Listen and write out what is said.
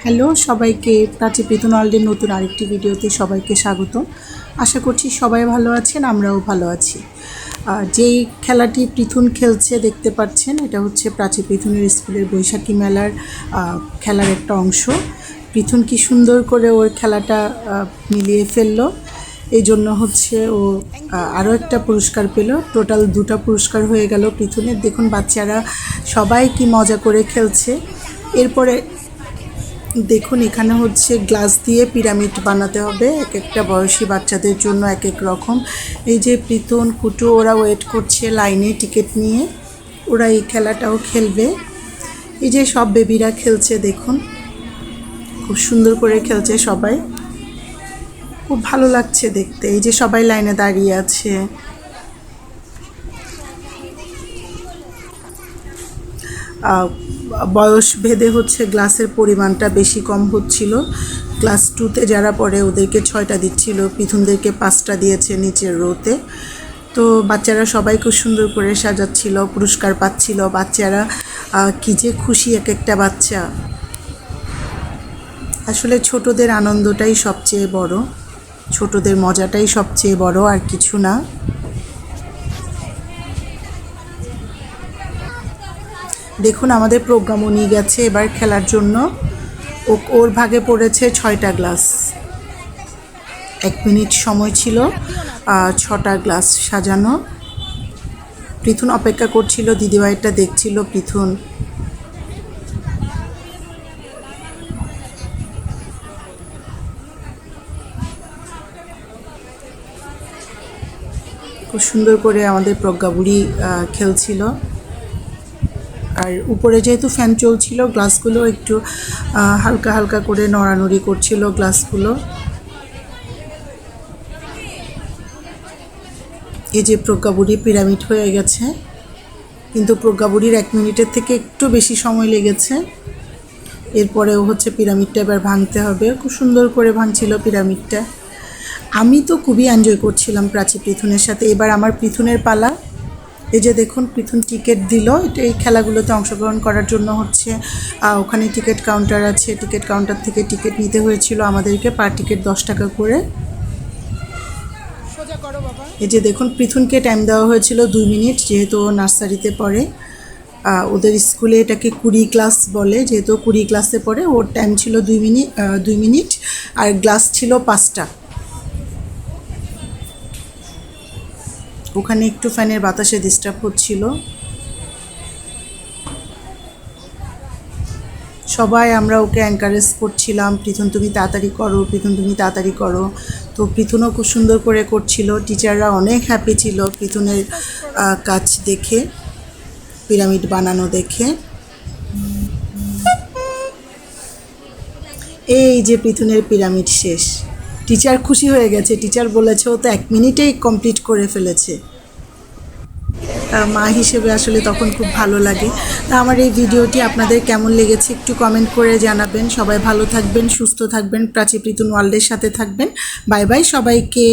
Hello সবাইকে, প্রাচী পৃথুন ওয়ার্ল্ডের নতুন আরেকটি ভিডিওতে সবাইকে স্বাগত। আশা করছি সবাই ভালো আছেন, আমরাও ভালো আছি। যেই খেলাটি পৃথুন খেলছে দেখতে পাচ্ছেন, এটা হচ্ছে প্রাচী পৃথুনের স্কুলের বৈশাখী মেলার খেলার একটা অংশ। পৃথুন কি সুন্দর করে ওর খেলাটা মিলিয়ে ফেললো, এই জন্য হচ্ছে ও আরও একটা পুরস্কার পেল। টোটাল 2টা পুরস্কার হয়ে গেল পৃথুনের। দেখুন বাচ্চারা সবাই কি মজা করে খেলছে। এরপরে দেখুন এখানে হচ্ছে গ্লাস দিয়ে পিরামিড বানাতে হবে, এক একটা বয়সী বাচ্চাদের জন্য এক এক রকম। এই যে পৃথুন, কুটু ওরা ওয়েট করছে লাইনে টিকিট নিয়ে, ওরা এই খেলাটাও খেলবে। এই যে সব বেবিরা খেলছে, দেখুন খুব সুন্দর করে খেলছে সবাই, খুব ভালো লাগছে দেখতে। এই যে সবাই লাইনে দাঁড়িয়ে আছে। বয়স ভেদে হচ্ছে গ্লাসের পরিমাণটা বেশি কম হচ্ছিল। ক্লাস 2তে যারা পড়ে ওদেরকে 6টা দিচ্ছিল, পৃথুনদেরকে 5টা দিয়েছে নিচের রোতে। তো বাচ্চারা সবাই খুব সুন্দর করে সাজাচ্ছিল, পুরস্কার পাচ্ছিল। বাচ্চারা কী যে খুশি এক একটা বাচ্চা। আসলে ছোটদের আনন্দটাই সবচেয়ে বড়, ছোটদের মজাটাই সবচেয়ে বড়, আর কিছু না। দেখুন আমাদের প্রোগ্রামও নিয়ে গেছে এবার খেলার জন্য। ওর ভাগে পড়েছে 6টা গ্লাস। 1 মিনিট সময় ছিল, 6টা গ্লাস সাজানো। পৃথুন অপেক্ষা করছিল, দিদিভাইটা দেখছিল পৃথুন। খুব সুন্দর করে আমাদের প্রজ্ঞাবুড়ি খেলছিল। আর উপরে যেহেতু ফ্যান চলছিল, গ্লাসগুলো একটু হালকা হালকা করে নড়ানড়ি করছিল গ্লাসগুলো। এই যে প্রজ্ঞাবুড়ি পিরামিড হয়ে গেছে, কিন্তু প্রজ্ঞাবুড়ির 1 মিনিটের থেকে একটু বেশি সময় লেগেছে। এরপরেও হচ্ছে পিরামিডটা এবার ভাঙতে হবে। খুব সুন্দর করে ভাঙছিল পিরামিডটা। আমি তো খুবই এনজয় করছিলাম প্রাচী পৃথুনের সাথে। এবার আমার পৃথুনের পালা। এই যে দেখুন পৃথুন টিকিট দিল। এই খেলাগুলোতে অংশগ্রহণ করার জন্য হচ্ছে ওখানে টিকিট কাউন্টার আছে, টিকিট কাউন্টার থেকে টিকিট নিতে হয়েছিল আমাদেরকে, পার টিকিট 10 টাকা করে। এই যে দেখুন পৃথুনকে টাইম দেওয়া হয়েছিল 2 মিনিট, যেহেতু নার্সারিতে পড়ে। ওদের স্কুলে এটাকে 20 ক্লাস বলে, যেহেতু 20 ক্লাসে পড়ে। ওর টাইম ছিল 2 মিনিট, আর গ্লাস ছিল 5টা। ওখানে একটু ফ্যানের বাতাসে ডিস্টার্ব হচ্ছিল। সবাই আমরা ওকে এনকারেজ করছিলাম, পৃথুন তুমি তাড়াতাড়ি করো, পৃথুন তুমি তাড়াতাড়ি করো। তো পৃথুনও খুব সুন্দর করে করছিল। টিচাররা অনেক হ্যাপি ছিল পৃথুনের কাজ দেখে, পিরামিড বানানো দেখে। এই যে পৃথুনের পিরামিড শেষ। টিচার খুশি হয়ে গেছে, টিচার বলেছে ও তো 1 মিনিটেই কমপ্লিট করে ফেলেছে। মা হিসেবে আসলে তখন খুব ভালো লাগে। তা আমার এই ভিডিওটি আপনাদের কেমন লেগেছে একটু কমেন্ট করে জানাবেন। সবাই ভালো থাকবেন, সুস্থ থাকবেন, প্রাচী পৃথুন ওয়ার্ল্ডের সাথে থাকবেন। বাই বাই সবাইকে।